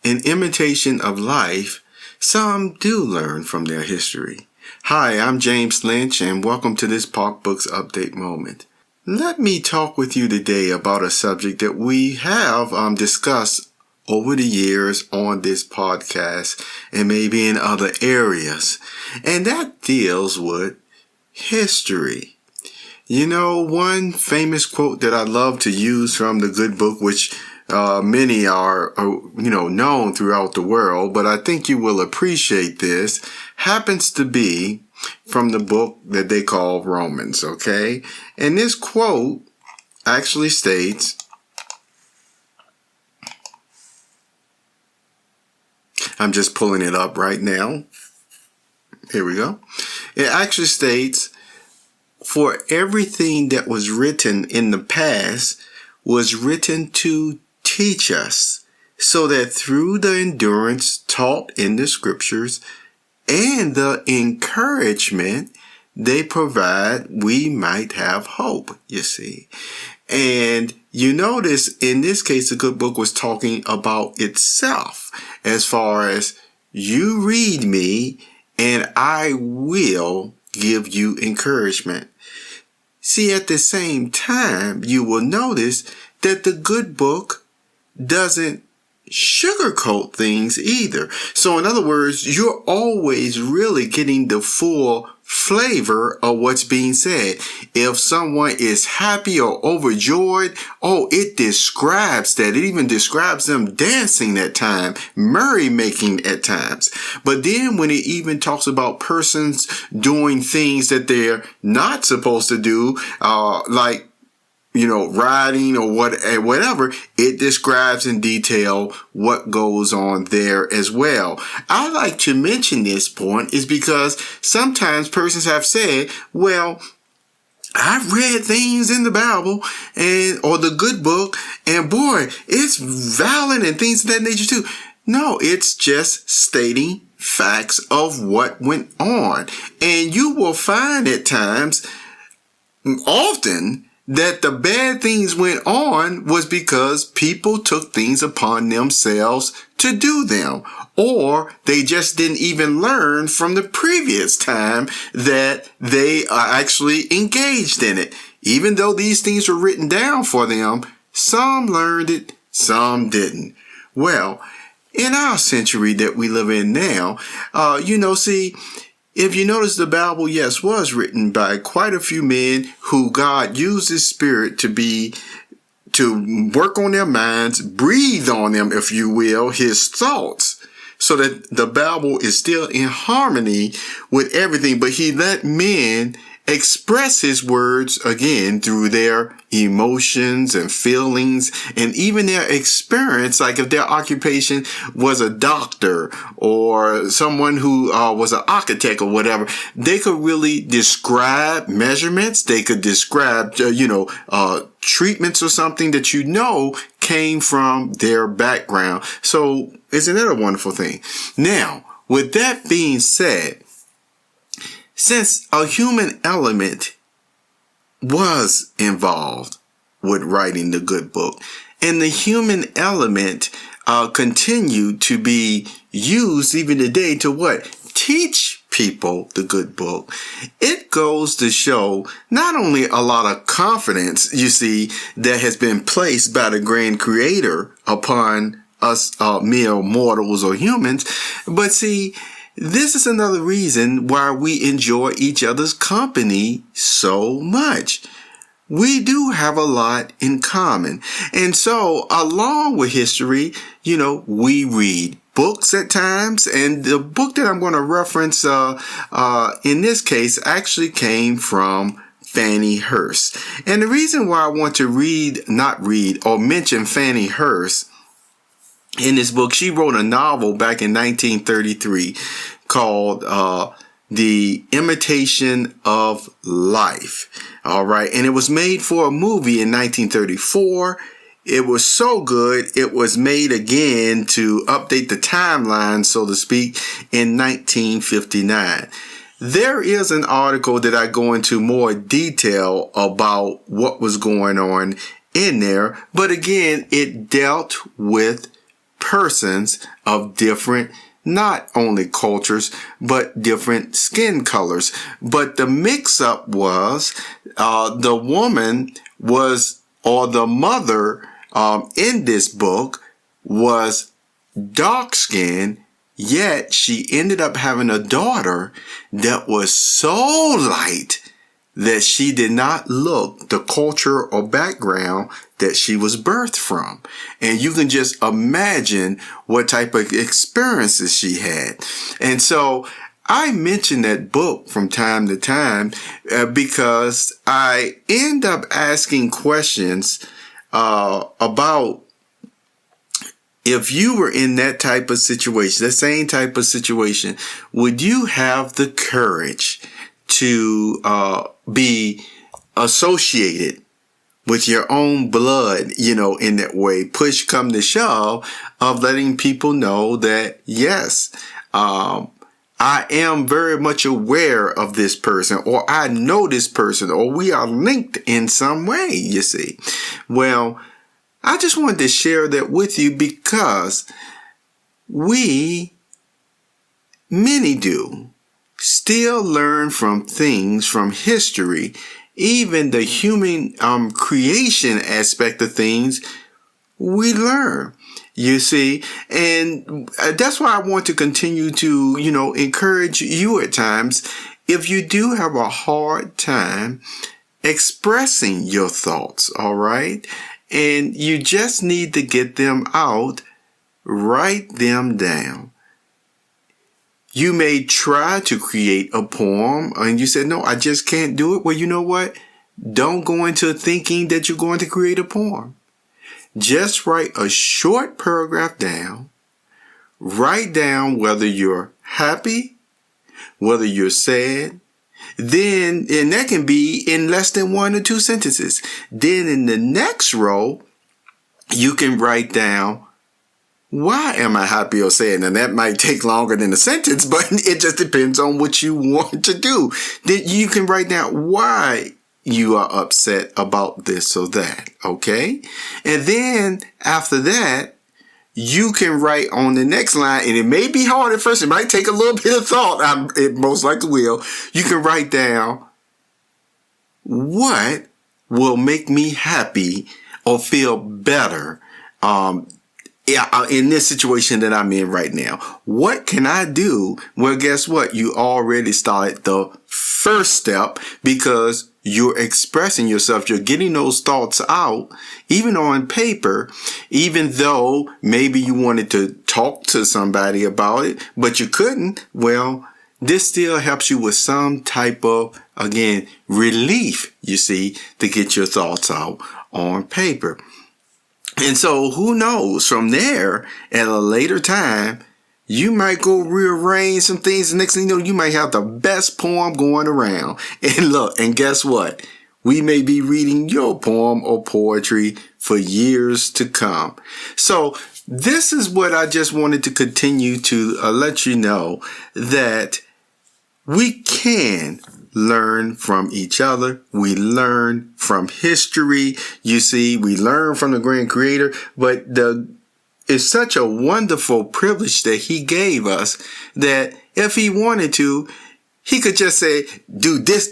an imitation of life, some do learn from their history. Hi, I'm James Lynch, and welcome to this Pocbooks Update Moment. Let me talk with you today about a subject that we have discussed over the years on this podcast and maybe in other areas, and that deals with history. You know, one famous quote that I love to use from the good book, which many are, known throughout the world, but I think you will appreciate this, happens to be from the book that they call Romans, okay? And this quote actually states, I'm just pulling it up right now. Here we go. It actually states, for everything that was written in the past was written to teach us, so that through the endurance taught in the scriptures and the encouragement they provide, we might have hope, you see. And you notice in this case, the good book was talking about itself as far as you read me and I will give you encouragement. See, at the same time, you will notice that the good book doesn't sugarcoat things either. So in other words, you're always really getting the full flavor of what's being said. If someone is happy or overjoyed, it describes that. It even describes them dancing at time, merrymaking at times. But then when it even talks about persons doing things that they're not supposed to do, like riding or whatever, it describes in detail what goes on there as well. I like to mention this point is because sometimes persons have said, well, I've read things in the Bible or the good book, and boy, it's valid and things of that nature too. No, it's just stating facts of what went on. And you will find at times, often, that the bad things went on was because people took things upon themselves to do them, or they just didn't even learn from the previous time that they actually engaged in it. Even though these things were written down for them, some learned it, some didn't. Well, in our century that we live in now, if you notice, the Bible, yes, was written by quite a few men who God used His Spirit to work on their minds, breathe on them, if you will, His thoughts, so that the Bible is still in harmony with everything. But He let men express His words again through their emotions and feelings and even their experience. Like if their occupation was a doctor or someone who was an architect or whatever, they could really describe measurements. They could describe, treatments or something that came from their background. So isn't that a wonderful thing? Now, with that being said, since a human element was involved with writing the good book, and the human element continued to be used even today to what? Teach people the good book. It goes to show not only a lot of confidence, you see, that has been placed by the grand creator upon us mere mortals or humans, but see, this is another reason why we enjoy each other's company so much. We do have a lot in common. And so along with history, we read books at times. And the book that I'm going to reference in this case actually came from Fannie Hurst. And the reason why I want to mention Fannie Hurst in this book, she wrote a novel back in 1933 called The Imitation of Life. All right. And it was made for a movie in 1934. It was so good, it was made again to update the timeline, so to speak, in 1959. There is an article that I go into more detail about what was going on in there. But again, it dealt with persons of different, not only cultures, but different skin colors. But the mix-up was the woman was, or the mother in this book was dark-skinned, yet she ended up having a daughter that was so light that she did not look the culture or background that she was birthed from. And you can just imagine what type of experiences she had. And so I mention that book from time to time because I end up asking questions about if you were in that type of situation, the same type of situation, would you have the courage to be associated with your own blood, in that way, push come to shove, of letting people know that, yes, I am very much aware of this person, or I know this person, or we are linked in some way, you see. Well, I just wanted to share that with you because many do, still learn from things from history, even the human creation aspect of things, we learn, you see. And that's why I want to continue to, encourage you at times. If you do have a hard time expressing your thoughts, all right, and you just need to get them out, write them down. You may try to create a poem and you said, no, I just can't do it. Well, you know what? Don't go into thinking that you're going to create a poem. Just write a short paragraph down. Write down whether you're happy, whether you're sad. Then, and that can be in less than 1 or 2 sentences. Then in the next row, you can write down, why am I happy or sad? And that might take longer than a sentence, but it just depends on what you want to do. Then you can write down why you are upset about this or that, okay? And then after that, you can write on the next line, and it may be hard at first. It might take a little bit of thought. It most likely will. You can write down what will make me happy or feel better in this situation that I'm in right now. What can I do? Well, guess what? You already started the first step because you're expressing yourself. You're getting those thoughts out, even on paper, even though maybe you wanted to talk to somebody about it, but you couldn't. Well, this still helps you with some type of, again, relief, you see, to get your thoughts out on paper. And so who knows, from there, at a later time, you might go rearrange some things. The next thing you know, you might have the best poem going around. And look, and guess what? We may be reading your poem or poetry for years to come. So this is what I just wanted to continue to let you know, that we can learn from each other. We learn from history. You see, we learn from the grand creator, but it's such a wonderful privilege that he gave us that if he wanted to, he could just say, do this,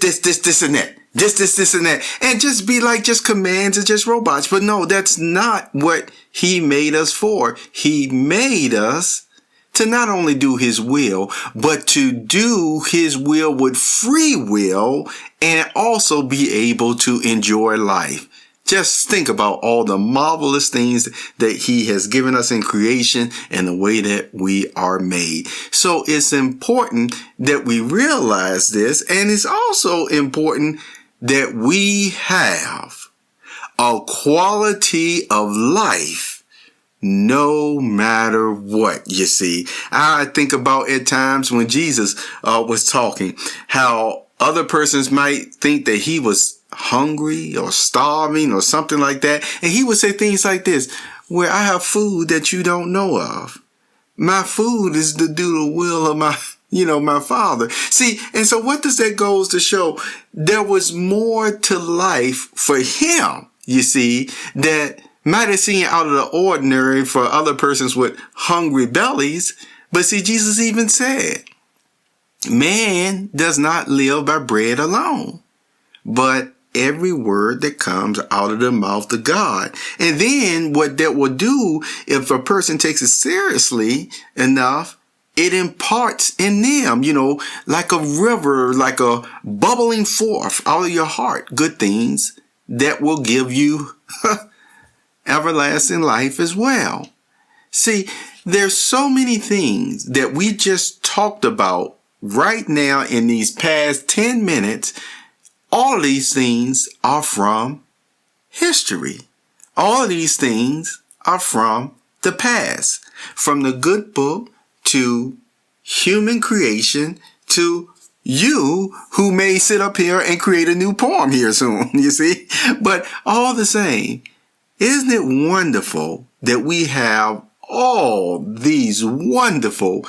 and that. This, and that. And just be like just commands and just robots. But no, that's not what he made us for. He made us to not only do his will, but to do his will with free will and also be able to enjoy life. Just think about all the marvelous things that he has given us in creation and the way that we are made. So it's important that we realize this, and it's also important that we have a quality of life no matter what, you see. I think about at times when Jesus was talking, how other persons might think that he was hungry or starving or something like that. And he would say things like this, where I have food that you don't know of. My food is to do the will of my Father. See, and so what does that goes to show? There was more to life for him, you see, that Might have seemed out of the ordinary for other persons with hungry bellies, but see, Jesus even said, man does not live by bread alone, but every word that comes out of the mouth of God. And then what that will do, if a person takes it seriously enough, it imparts in them, like a river, like a bubbling forth out of your heart, good things that will give you everlasting life as well. See, there's so many things that we just talked about right now in these past 10 minutes. All of these things are from history. All of these things are from the past, from the good book to human creation to you who may sit up here and create a new poem here soon, you see? But all the same, isn't it wonderful that we have all these wonderful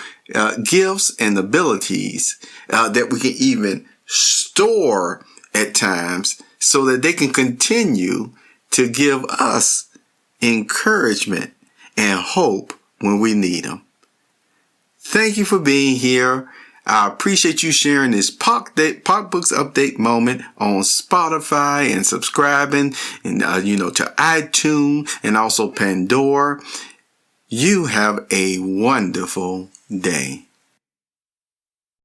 gifts and abilities that we can even store at times so that they can continue to give us encouragement and hope when we need them. Thank you for being here. I appreciate you sharing this Pocbooks Update Moment on Spotify and subscribing and, to iTunes and also Pandora. You have a wonderful day.